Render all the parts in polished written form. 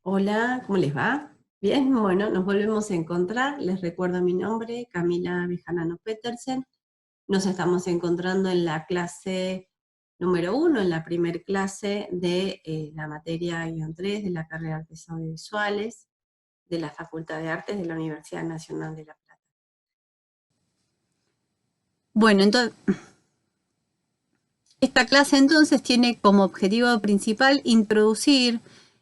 Hola, ¿cómo les va? Bien, bueno, nos volvemos a encontrar. Les recuerdo mi nombre, Camila Bejanano Petersen. Nos estamos encontrando en la clase número 1, en la primer clase de la materia -3 de la carrera de Artes Audiovisuales de la Facultad de Artes de la Universidad Nacional de La Plata. Bueno, entonces, esta clase entonces tiene como objetivo principal introducir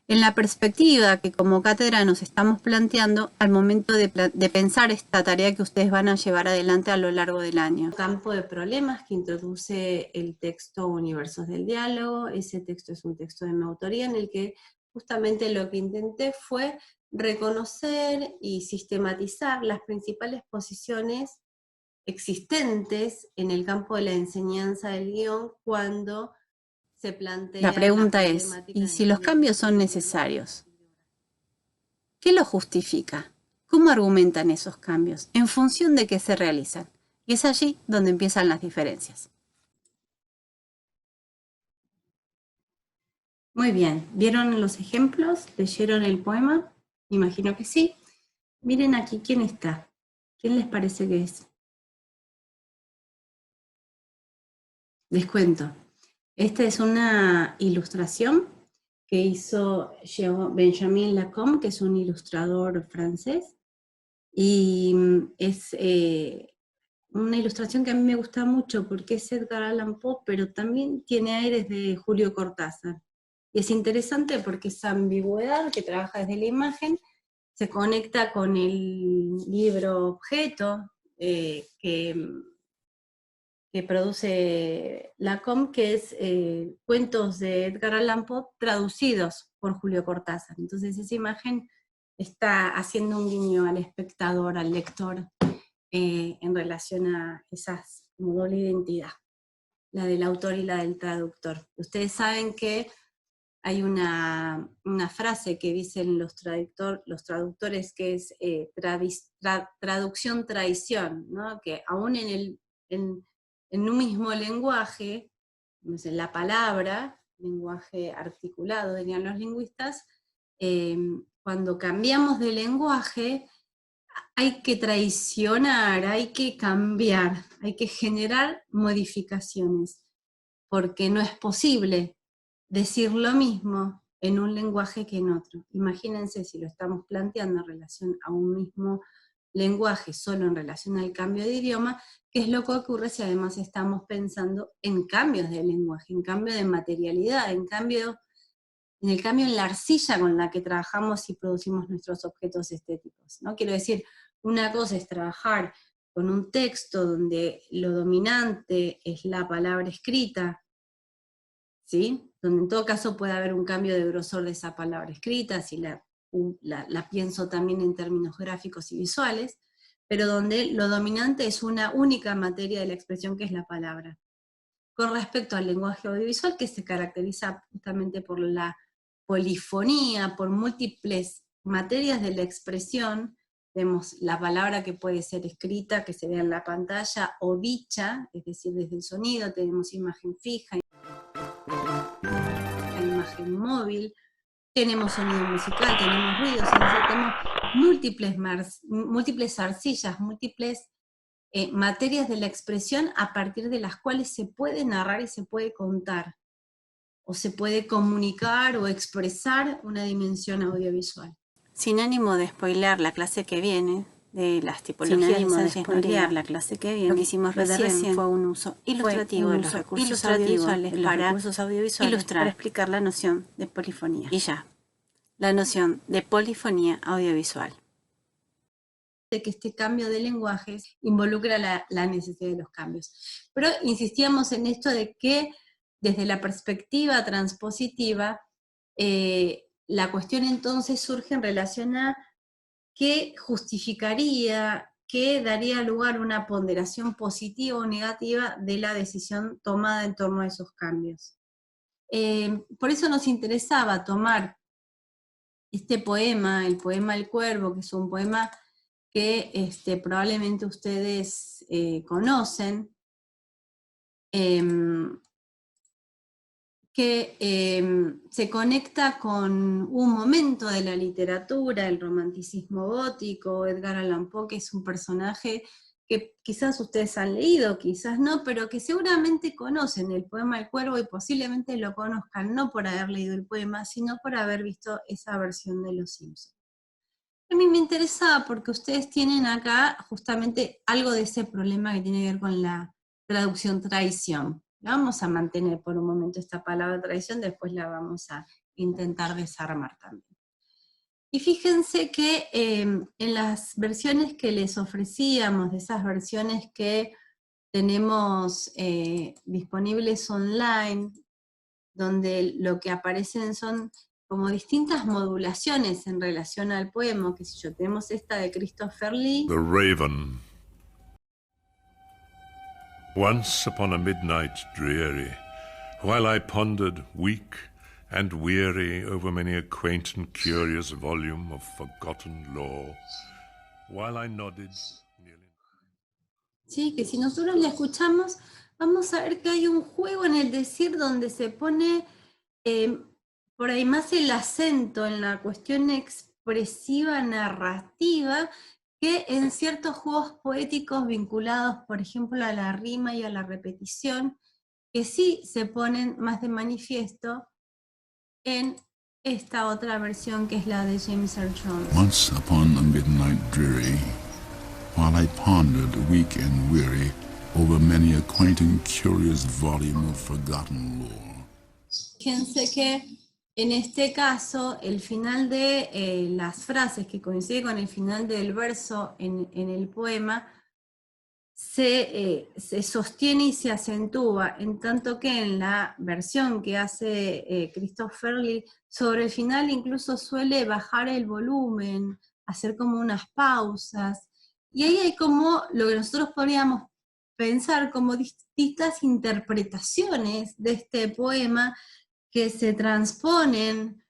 en la perspectiva que como cátedra nos estamos planteando al momento de pensar esta tarea que ustedes van a llevar adelante a lo largo del año. Un campo de problemas que introduce el texto Universos del Diálogo. Ese texto es un texto de mi autoría en el que justamente lo que intenté fue reconocer y sistematizar las principales posiciones existentes en el campo de la enseñanza del guión cuando se La plantea la pregunta es, problemática ¿y de si la los cambios audiovisual son del lenguaje y necesarios? la bibliografía? ¿Qué lo justifica? ¿Cómo argumentan esos cambios? ¿En función de qué se realizan? Y es allí donde empiezan las diferencias. Muy bien, ¿vieron los ejemplos? ¿Leyeron el poema? Imagino que sí. Miren aquí quién está. ¿Quién les parece que es? Les cuento. Esta es una ilustración que hizo Benjamin Lacombe, que es un ilustrador francés, y es una ilustración que a mí me gusta mucho porque es Edgar Allan Poe, pero también tiene aires de Julio Cortázar. Y es interesante porque esa ambigüedad que trabaja desde la imagen se conecta con el libro objeto que produce Lacombe, que es cuentos de Edgar Allan Poe traducidos por Julio Cortázar. Entonces esa imagen está haciendo un guiño al espectador, al lector, en relación a esa doble identidad, la del autor y la del traductor. Ustedes saben que hay una frase que dicen los traductores que es traducción traición, ¿no? Que aún en un mismo lenguaje, no sé, la palabra, lenguaje articulado, dirían los lingüistas, eh, cuando cambiamos de lenguaje, hay que traicionar, hay que cambiar, hay que generar modificaciones, porque no es posible decir lo mismo en un lenguaje que en otro. Imagínense si lo estamos planteando en relación a un mismo lenguaje, solo en relación al cambio de idioma, qué es lo que ocurre si además estamos pensando en cambios de lenguaje, en cambio de materialidad, en el cambio en la arcilla con la que trabajamos y producimos nuestros objetos estéticos, ¿no? Quiero decir, una cosa es trabajar con un texto donde lo dominante es la palabra escrita, ¿sí? Donde en todo caso puede haber un cambio de grosor de esa palabra escrita, si la pienso también en términos gráficos y visuales, pero donde lo dominante es una única materia de la expresión que es la palabra. Con respecto al lenguaje audiovisual, que se caracteriza justamente por la polifonía, por múltiples materias de la expresión, vemos la palabra que puede ser escrita, que se vea en la pantalla, o dicha, es decir, desde el sonido, tenemos imagen fija, imagen móvil, tenemos sonido musical, tenemos ruidos, es decir, tenemos múltiples arcillas, múltiples materias de la expresión a partir de las cuales se puede narrar y se puede contar, o se puede comunicar o expresar una dimensión audiovisual. Sin ánimo de spoilear la clase que viene, de las Sin tipologías ánimo de de señas no spoilear lineales, la clase que lo viene, que hicimos lo de recién recién fue un uso fue ilustrativo un de los uso recursos ilustrativo audiovisuales de los recursos audiovisuales ilustrar, para para explicar la noción de polifonía. y ya. La noción de polifonía audiovisual. De que este cambio de lenguajes involucra la necesidad de los cambios. Pero insistíamos en esto de que desde la perspectiva transpositiva, la cuestión entonces surge en relación a qué justificaría, qué daría lugar a una ponderación positiva o negativa de la decisión tomada en torno a esos cambios. Por eso nos interesaba tomar este poema, el poema El Cuervo, que es un poema que probablemente ustedes conocen, que se conecta con un momento de la literatura, el romanticismo gótico. Edgar Allan Poe, que es un personaje que quizás ustedes han leído, quizás no, pero que seguramente conocen el poema El Cuervo, y posiblemente lo conozcan no por haber leído el poema, sino por haber visto esa versión de Los Simpsons. A mí me interesaba porque ustedes tienen acá justamente algo de ese problema que tiene que ver con la traducción traición. Vamos a mantener por un momento esta palabra traición, después la vamos a intentar desarmar también. Y fíjense que en las versiones que les ofrecíamos, de esas versiones que tenemos disponibles online, donde lo que aparecen son como distintas modulaciones en relación al poema, que si yo tenemos esta de Christopher Lee. The Raven. Once upon a midnight dreary, while I pondered weak and weary over many a quaint and curious volume of forgotten lore, while I nodded nearly... Sí, que si nosotros la escuchamos, vamos a ver que hay un juego en el decir donde se pone por ahí más el acento en la cuestión expresiva, narrativa, que en ciertos juegos poéticos vinculados, por ejemplo, a la rima y a la repetición, que sí se ponen más de manifiesto en esta otra versión que es la de James Earl Jones. Once upon a midnight dreary, while I pondered weak and weary over many a quaint and curious volume of forgotten lore. Fíjense que en este caso, el final de las frases, que coincide con el final del verso en el poema, se sostiene y se acentúa, en tanto que en la versión que hace Christopher Lee, sobre el final incluso suele bajar el volumen, hacer como unas pausas, y ahí hay como lo que nosotros podríamos pensar como distintas interpretaciones de este poema, que se transponen,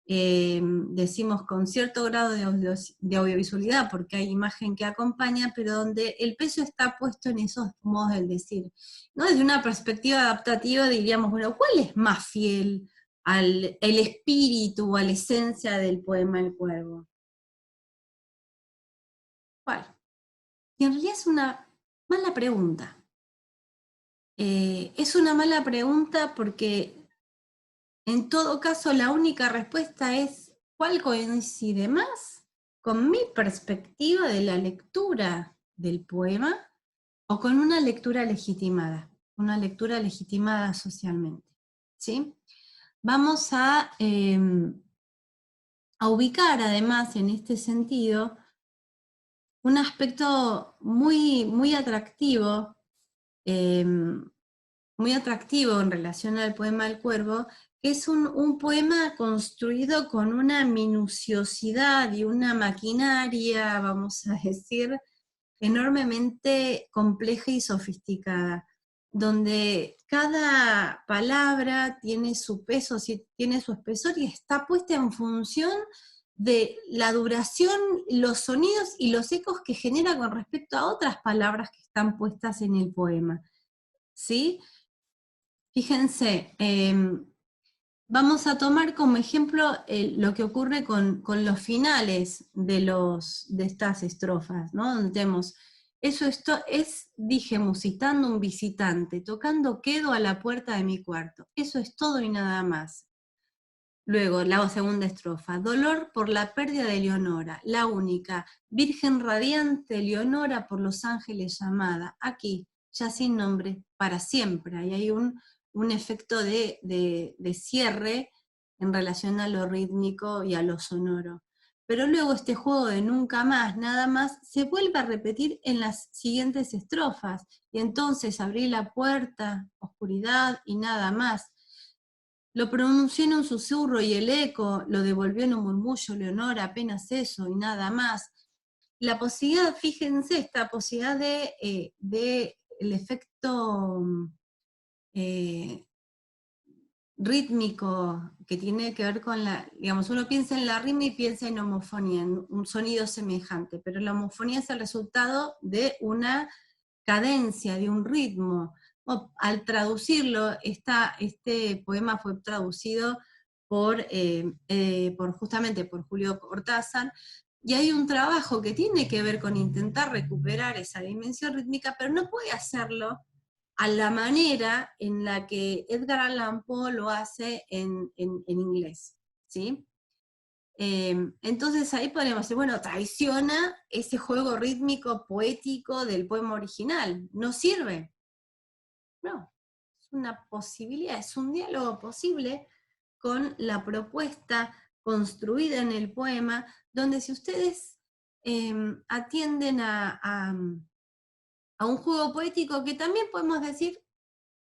decimos con cierto grado de audiovisualidad, porque hay imagen que acompaña, pero donde el peso está puesto en esos modos del decir. ¿No? Desde una perspectiva adaptativa diríamos, bueno, ¿cuál es más fiel al el espíritu, a la esencia del poema El Cuervo? ¿Cuál? Y en realidad es una mala pregunta. Es una mala pregunta porque en todo caso, la única respuesta es ¿cuál coincide más con mi perspectiva de la lectura del poema o con una lectura legitimada socialmente? ¿Sí? Vamos a ubicar además en este sentido un aspecto muy atractivo, en relación al poema El Cuervo, que es un poema construido con una minuciosidad y una maquinaria, vamos a decir, enormemente compleja y sofisticada, donde cada palabra tiene su peso, tiene su espesor y está puesta en función de la duración, los sonidos y los ecos que genera con respecto a otras palabras que están puestas en el poema. ¿Sí? Fíjense, vamos a tomar como ejemplo lo que ocurre con los finales de estas estrofas, ¿no? Donde tenemos, esto es, dije musitando un visitante, tocando quedo a la puerta de mi cuarto. Eso es todo y nada más. Luego, la segunda estrofa, dolor por la pérdida de Leonora, la única, virgen radiante, Leonora por los ángeles llamada, aquí, ya sin nombre, para siempre. Ahí hay un efecto de cierre en relación a lo rítmico y a lo sonoro. Pero luego este juego de nunca más, nada más, se vuelve a repetir en las siguientes estrofas, y entonces abrí la puerta, oscuridad y nada más. Lo pronunció en un susurro y el eco lo devolvió en un murmullo, Leonora, apenas eso y nada más. La posibilidad, fíjense, esta posibilidad de el efecto rítmico que tiene que ver con digamos, uno piensa en la rima y piensa en homofonía, en un sonido semejante, pero la homofonía es el resultado de una cadencia, de un ritmo, Al traducirlo, este poema fue traducido justamente por Julio Cortázar, y hay un trabajo que tiene que ver con intentar recuperar esa dimensión rítmica, pero no puede hacerlo a la manera en la que Edgar Allan Poe lo hace en inglés, ¿sí? Entonces ahí podemos decir, bueno, traiciona ese juego rítmico poético del poema original, no sirve. No, es una posibilidad, es un diálogo posible con la propuesta construida en el poema, donde si ustedes atienden a un juego poético que también podemos decir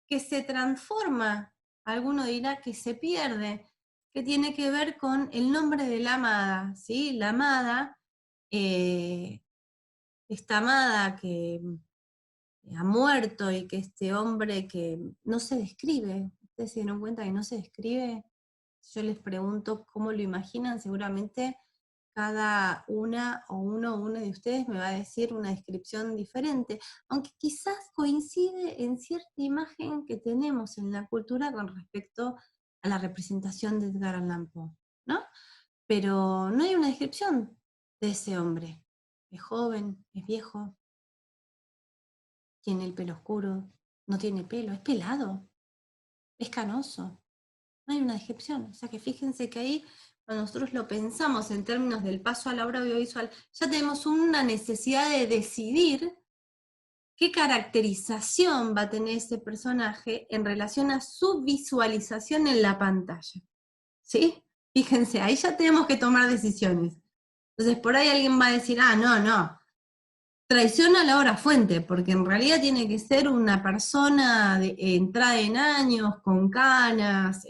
que se transforma, alguno dirá que se pierde, que tiene que ver con el nombre de la amada, ¿sí? La amada, esta amada que ha muerto y que este hombre que no se describe, ustedes se dieron cuenta que no se describe, yo les pregunto cómo lo imaginan, seguramente cada una o uno de ustedes me va a decir una descripción diferente, aunque quizás coincide en cierta imagen que tenemos en la cultura con respecto a la representación de Edgar Allan Poe, ¿no? Pero no hay una descripción de ese hombre. Es joven, es viejo, tiene el pelo oscuro, no tiene pelo, es pelado, es canoso. No hay una descripción. O sea que fíjense que ahí, cuando nosotros lo pensamos en términos del paso a la obra audiovisual, ya tenemos una necesidad de decidir qué caracterización va a tener ese personaje en relación a su visualización en la pantalla. ¿Sí? Fíjense, ahí ya tenemos que tomar decisiones. Entonces, por ahí alguien va a decir, no, traiciona la obra fuente, porque en realidad tiene que ser una persona de entrada en años, con canas,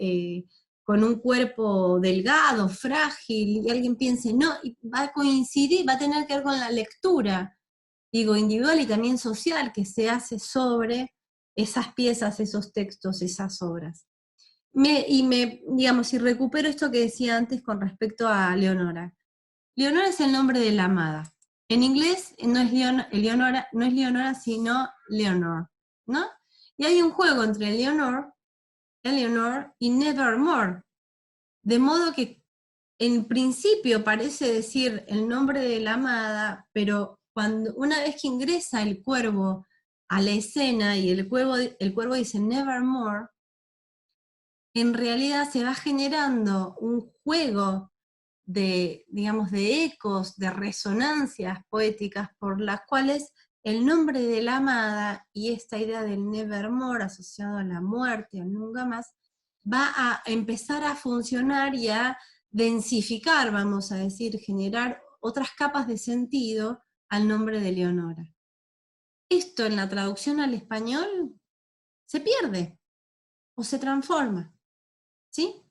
con un cuerpo delgado, frágil, y alguien piense, no, y va a coincidir, va a tener que ver con la lectura, digo, individual y también social, que se hace sobre esas piezas, esos textos, esas obras. Digamos, si recupero esto que decía antes con respecto a Leonora. Leonora es el nombre de la amada. En inglés no es Leonora, sino Leonor, ¿no? Y hay un juego entre Eleanor y Nevermore, de modo que en principio parece decir el nombre de la amada, pero una vez que ingresa el cuervo a la escena y el cuervo dice Nevermore, en realidad se va generando un juego digamos, de ecos, de resonancias poéticas por las cuales el nombre de la amada y esta idea del nevermore asociado a la muerte, al nunca más, va a empezar a funcionar y a densificar, vamos a decir, generar otras capas de sentido al nombre de Leonora. Esto en la traducción al español se pierde o se transforma, ¿sí?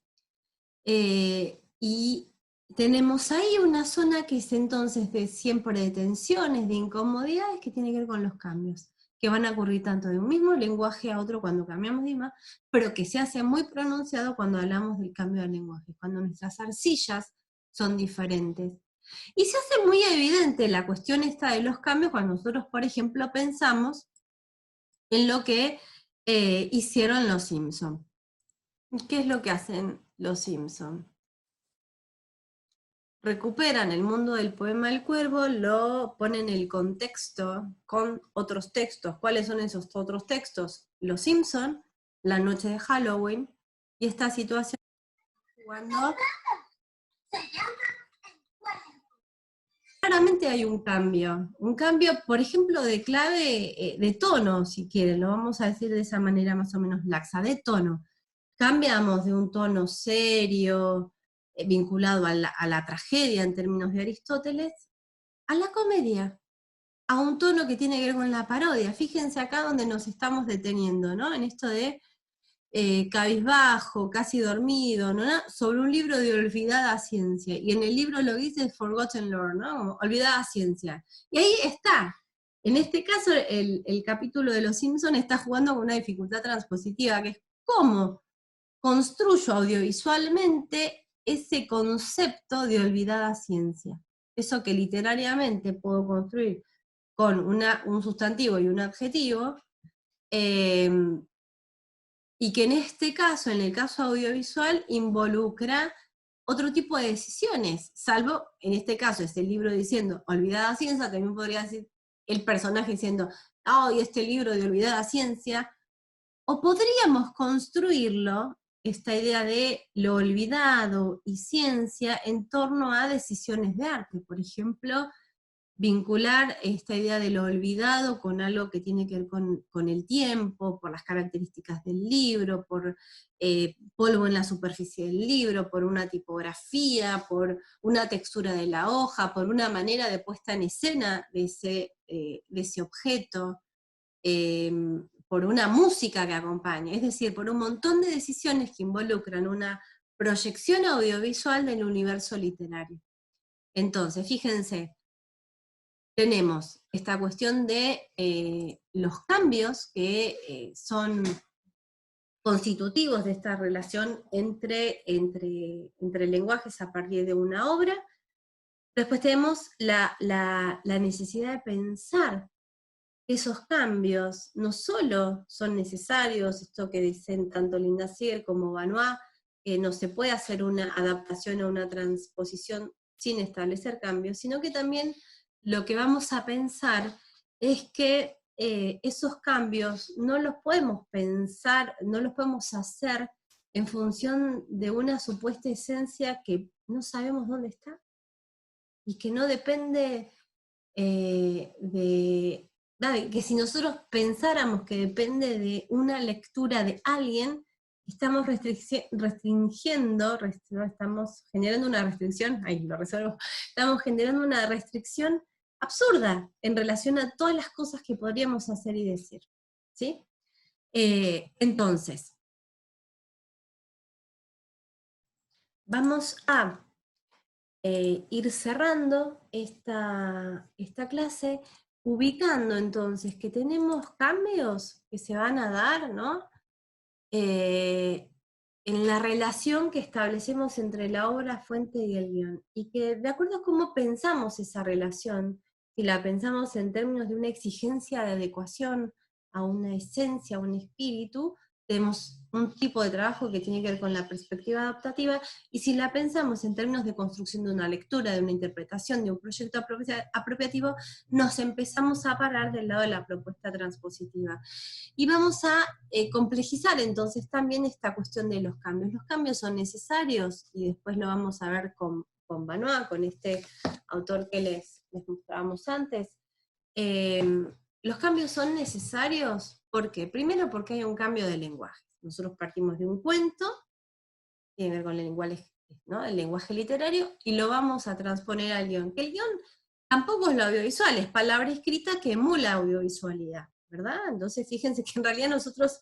Y tenemos ahí una zona que es entonces siempre de tensiones, de incomodidades, que tiene que ver con los cambios, que van a ocurrir tanto de un mismo lenguaje a otro cuando cambiamos de idioma, pero que se hace muy pronunciado cuando hablamos del cambio de lenguaje, cuando nuestras arcillas son diferentes. Y se hace muy evidente la cuestión esta de los cambios cuando nosotros, por ejemplo, pensamos en lo que hicieron los Simpson. ¿Qué es lo que hacen los Simpson? Recuperan el mundo del poema del cuervo, lo ponen en el contexto con otros textos. ¿Cuáles son esos otros textos? Los Simpson, la noche de Halloween, y esta situación cuando claramente hay un cambio, por ejemplo, de clave, de tono, si quieren, lo vamos a decir de esa manera más o menos laxa, de tono. Cambiamos de un tono serio, vinculado a la tragedia en términos de Aristóteles, a la comedia, a un tono que tiene que ver con la parodia. Fíjense acá donde nos estamos deteniendo, ¿no? En esto de cabizbajo, casi dormido, ¿no? Sobre un libro de olvidada ciencia. Y en el libro lo dice Forgotten Lore, ¿no? Como olvidada ciencia. Y ahí está. En este caso, el capítulo de Los Simpsons está jugando con una dificultad transpositiva, que es cómo construyo audiovisualmente ese concepto de olvidada ciencia. Eso que literariamente puedo construir con un sustantivo y un adjetivo, y que en este caso, en el caso audiovisual, involucra otro tipo de decisiones, salvo, en este caso, este libro diciendo Olvidada Ciencia, también podría decir el personaje diciendo, y este libro de Olvidada Ciencia, o podríamos construirlo, esta idea de lo olvidado y ciencia, en torno a decisiones de arte, por ejemplo, vincular esta idea de lo olvidado con algo que tiene que ver con el tiempo, por las características del libro, por polvo en la superficie del libro, por una tipografía, por una textura de la hoja, por una manera de puesta en escena de ese objeto, por una música que acompaña, es decir, por un montón de decisiones que involucran una proyección audiovisual del universo literario. Entonces, fíjense, tenemos esta cuestión de los cambios que son constitutivos de esta relación entre lenguajes a partir de una obra. Después tenemos la necesidad de pensar esos cambios no solo son necesarios, esto que dicen tanto Linda Seeger como Benoit, que no se puede hacer una adaptación o una transposición sin establecer cambios, sino que también lo que vamos a pensar es que esos cambios no los podemos pensar, no los podemos hacer en función de una supuesta esencia que no sabemos dónde está, y que no depende que si nosotros pensáramos que depende de una lectura de alguien, estamos restringiendo, estamos generando una restricción, estamos generando una restricción absurda en relación a todas las cosas que podríamos hacer y decir, ¿sí? Entonces, vamos a ir cerrando esta clase, ubicando entonces que tenemos cambios que se van a dar, ¿no? En la relación que establecemos entre la obra fuente y el guión, y que de acuerdo a cómo pensamos esa relación, si la pensamos en términos de una exigencia de adecuación a una esencia, a un espíritu, tenemos un tipo de trabajo que tiene que ver con la perspectiva adaptativa, y si la pensamos en términos de construcción de una lectura, de una interpretación, de un proyecto apropiativo, nos empezamos a parar del lado de la propuesta transpositiva. Y vamos a complejizar entonces también esta cuestión de los cambios. Los cambios son necesarios, y después lo vamos a ver con Benoit, con este autor que les mostrábamos antes. Los cambios son necesarios, ¿por qué? Primero porque hay un cambio de lenguaje. Nosotros partimos de un cuento, tiene que ver con el lenguaje, ¿no? El lenguaje literario, y lo vamos a transponer al guión. Que el guión tampoco es lo audiovisual, es palabra escrita que emula audiovisualidad, ¿verdad? Entonces fíjense que en realidad nosotros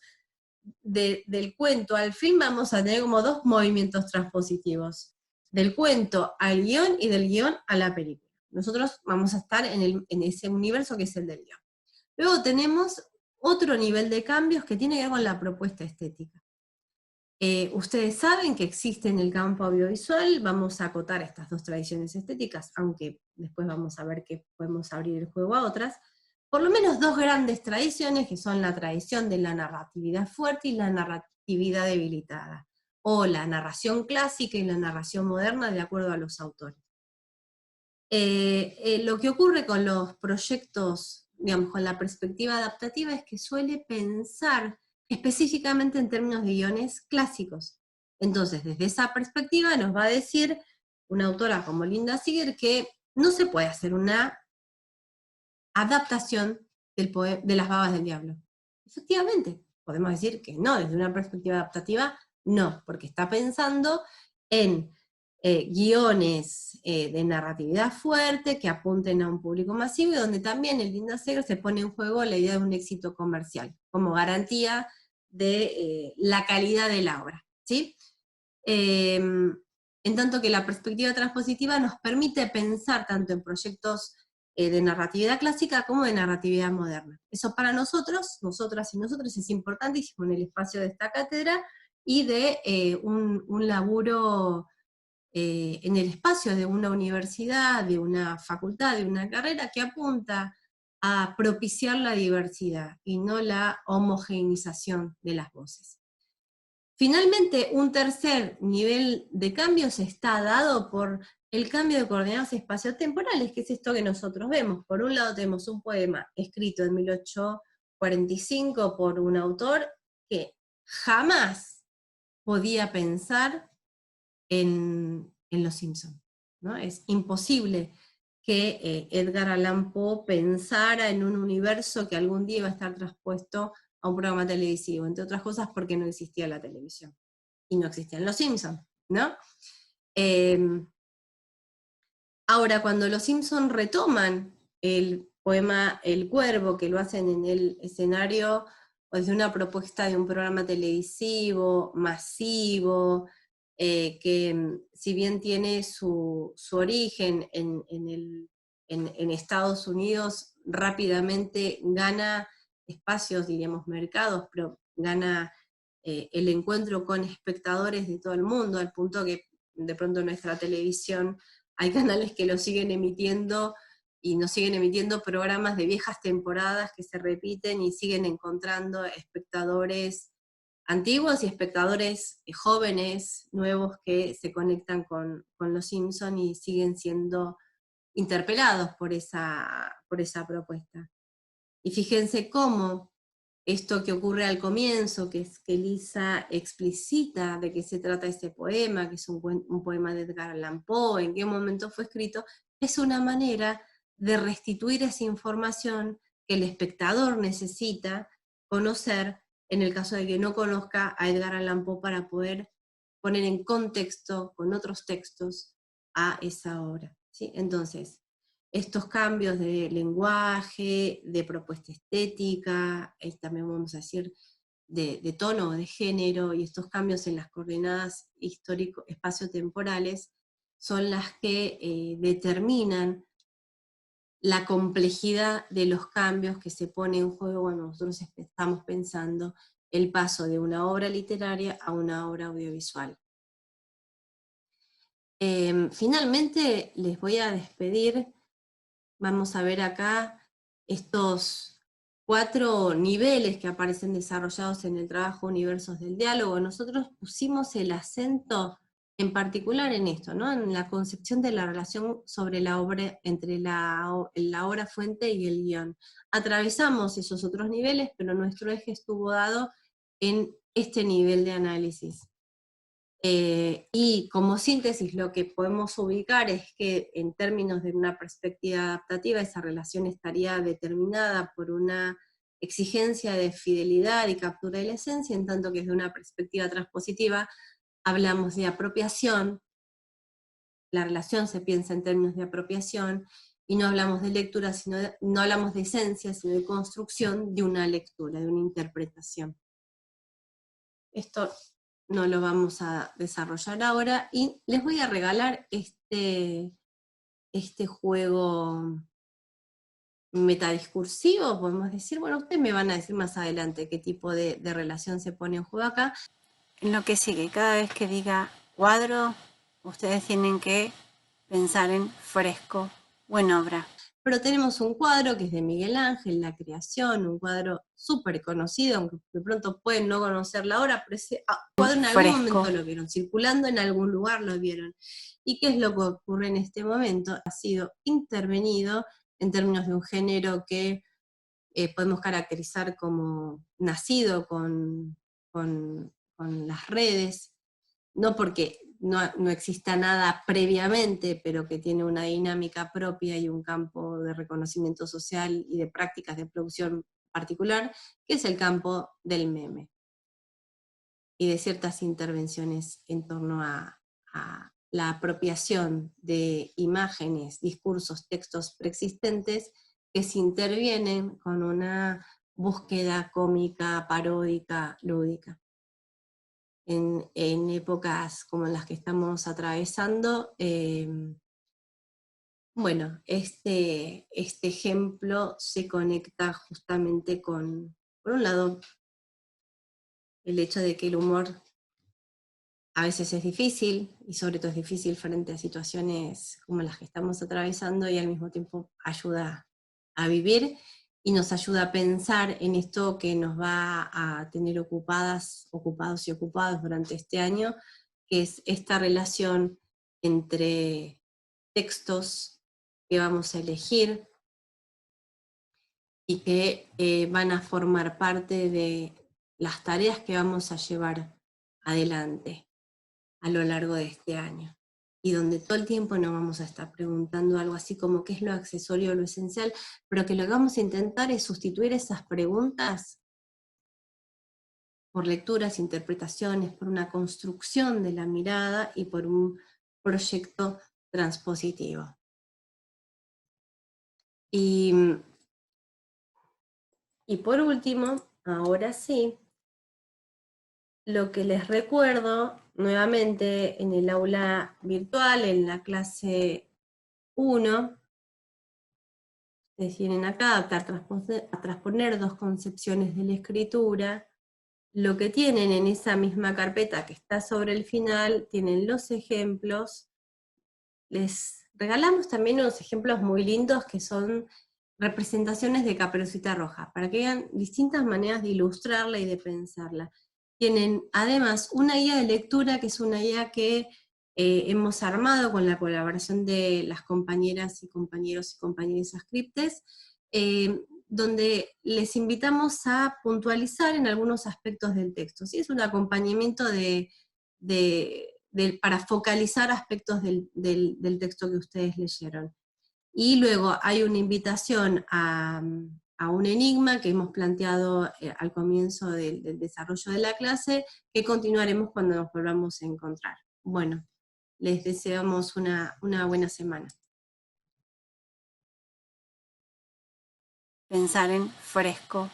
del cuento al film vamos a tener como dos movimientos transpositivos. Del cuento al guión y del guión a la película. Nosotros vamos a estar en ese universo que es el del guión. Luego tenemos otro nivel de cambios que tiene que ver con la propuesta estética. Ustedes saben que existe en el campo audiovisual, vamos a acotar estas dos tradiciones estéticas, aunque después vamos a ver que podemos abrir el juego a otras, por lo menos dos grandes tradiciones, que son la tradición de la narratividad fuerte y la narratividad debilitada, o la narración clásica y la narración moderna de acuerdo a los autores. Lo que ocurre con los proyectos, digamos, con la perspectiva adaptativa, es que suele pensar específicamente en términos de guiones clásicos. Entonces, desde esa perspectiva nos va a decir una autora como Linda Seeger que no se puede hacer una adaptación de Las babas del diablo. Efectivamente, podemos decir que no, desde una perspectiva adaptativa, no, porque está pensando en guiones de narratividad fuerte que apunten a un público masivo, y donde también en Linda Seeger se pone en juego la idea de un éxito comercial, como garantía de la calidad de la obra, ¿sí? En tanto que la perspectiva transpositiva nos permite pensar tanto en proyectos de narratividad clásica como de narratividad moderna. Eso para nosotros, nosotras y nosotros, es importantísimo en el espacio de esta cátedra, y de un laburo en el espacio de una universidad, de una facultad, de una carrera que apunta a propiciar la diversidad y no la homogeneización de las voces. Finalmente, un tercer nivel de cambios está dado por el cambio de coordenadas espaciotemporales, que es esto que nosotros vemos. Por un lado tenemos un poema escrito en 1845 por un autor que jamás podía pensar en Los Simpson, ¿no? Es imposible que Edgar Allan Poe pensara en un universo que algún día iba a estar traspuesto a un programa televisivo, entre otras cosas porque no existía la televisión, y no existían Los Simpsons, ¿no? Ahora, cuando Los Simpsons retoman el poema El Cuervo, que lo hacen en el escenario pues, de una propuesta de un programa televisivo, masivo, que si bien tiene su origen en Estados Unidos, rápidamente gana espacios, diríamos mercados, pero gana el encuentro con espectadores de todo el mundo, al punto que de pronto nuestra televisión hay canales que lo siguen emitiendo y nos siguen emitiendo programas de viejas temporadas que se repiten y siguen encontrando espectadores antiguos y espectadores jóvenes, nuevos, que se conectan con Los Simpson y siguen siendo interpelados por esa propuesta. Y fíjense cómo esto que ocurre al comienzo, que es que Lisa explicita de qué se trata ese poema, que es un poema de Edgar Allan Poe, en qué momento fue escrito, es una manera de restituir esa información que el espectador necesita conocer, en el caso de que no conozca a Edgar Allan Poe, para poder poner en contexto con otros textos a esa obra, ¿sí? Entonces, estos cambios de lenguaje, de propuesta estética, también vamos a decir de tono o de género, y estos cambios en las coordenadas espacio-temporales son las que determinan la complejidad de los cambios que se pone en juego cuando nosotros estamos pensando el paso de una obra literaria a una obra audiovisual. Finalmente les voy a despedir. Vamos a ver acá estos 4 niveles que aparecen desarrollados en el trabajo Universos del Diálogo. Nosotros pusimos el acento en particular en esto, ¿no? En la concepción de la relación sobre la obra, entre la obra fuente y el guión. Atravesamos esos otros niveles, pero nuestro eje estuvo dado en este nivel de análisis. Y como síntesis lo que podemos ubicar es que en términos de una perspectiva adaptativa esa relación estaría determinada por una exigencia de fidelidad y captura de la esencia, en tanto que desde una perspectiva transpositiva hablamos de apropiación, la relación se piensa en términos de apropiación, y no hablamos de lectura, no hablamos de esencia, sino de construcción de una lectura, de una interpretación. Esto no lo vamos a desarrollar ahora, y les voy a regalar este juego metadiscursivo, podemos decir. Bueno, ustedes me van a decir más adelante qué tipo de relación se pone en juego acá. En lo que sigue, cada vez que diga cuadro, ustedes tienen que pensar en fresco o en obra. Pero tenemos un cuadro que es de Miguel Ángel, La Creación, un cuadro súper conocido, aunque de pronto pueden no conocer la obra, pero ese cuadro en algún momento lo vieron, circulando en algún lugar lo vieron. ¿Y qué es lo que ocurre en este momento? Ha sido intervenido en términos de un género que podemos caracterizar como nacido con las redes, no porque no exista nada previamente, pero que tiene una dinámica propia y un campo de reconocimiento social y de prácticas de producción particular, que es el campo del meme, y de ciertas intervenciones en torno a la apropiación de imágenes, discursos, textos preexistentes que se intervienen con una búsqueda cómica, paródica, lúdica. En épocas como las que estamos atravesando, bueno, este ejemplo se conecta justamente con, por un lado, el hecho de que el humor a veces es difícil, y sobre todo es difícil frente a situaciones como las que estamos atravesando, y al mismo tiempo ayuda a vivir y nos ayuda a pensar en esto que nos va a tener ocupados y ocupados durante este año, que es esta relación entre textos que vamos a elegir y que van a formar parte de las tareas que vamos a llevar adelante a lo largo de este año. Y donde todo el tiempo nos vamos a estar preguntando algo así como qué es lo accesorio o lo esencial, pero que lo que vamos a intentar es sustituir esas preguntas por lecturas, interpretaciones, por una construcción de la mirada y por un proyecto transpositivo. Y por último, ahora sí, lo que les recuerdo nuevamente en el aula virtual, en la clase 1, ustedes tienen acá adaptar, transponer dos concepciones de la escritura. Lo que tienen en esa misma carpeta que está sobre el final, tienen los ejemplos. Les regalamos también unos ejemplos muy lindos que son representaciones de Caperucita Roja, para que vean distintas maneras de ilustrarla y de pensarla. Tienen además una guía de lectura, que es una guía que hemos armado con la colaboración de las compañeras y compañeros y compañeras Scriptes, donde les invitamos a puntualizar en algunos aspectos del texto. ¿Sí? Es un acompañamiento para focalizar aspectos del texto que ustedes leyeron. Y luego hay una invitación a un enigma que hemos planteado al comienzo del desarrollo de la clase, que continuaremos cuando nos volvamos a encontrar. Bueno, les deseamos una buena semana. Pensar en fresco